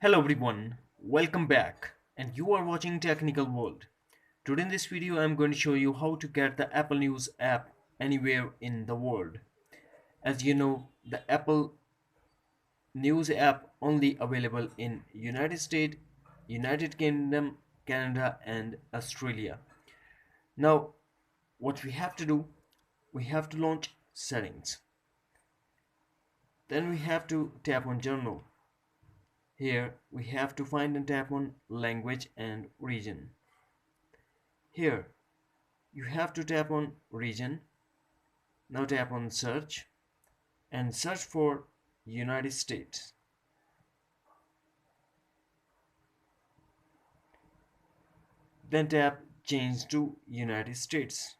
Hello everyone, welcome back and you are watching Technical World. Today in this video I am going to show you how to get the Apple News app anywhere in the world. As you know, the Apple News app only available in United States, United Kingdom, Canada and Australia. Now what we have to do, we have to launch settings. Then we have to tap on Journal. Here we have to find and tap on language and region. Here you have to tap on region. Now tap on search and search for United States. Then tap change to United States.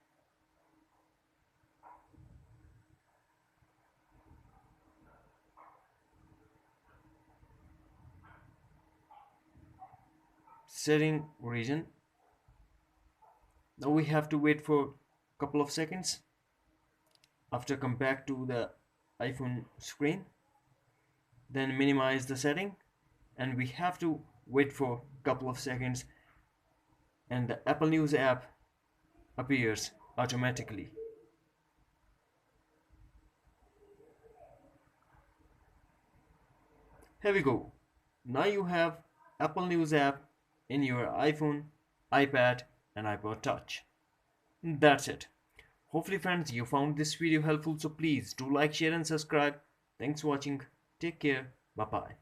Setting region. Now we have to wait for a couple of seconds. After come back to the iPhone screen, then minimize the setting and we have to wait for a couple of seconds and the Apple News app appears automatically. Here we go. Now you have Apple News app in your iPhone, iPad and iPod Touch. That's it. Hopefully friends you found this video helpful, so please do like, share and subscribe. Thanks for watching. Take care. Bye bye.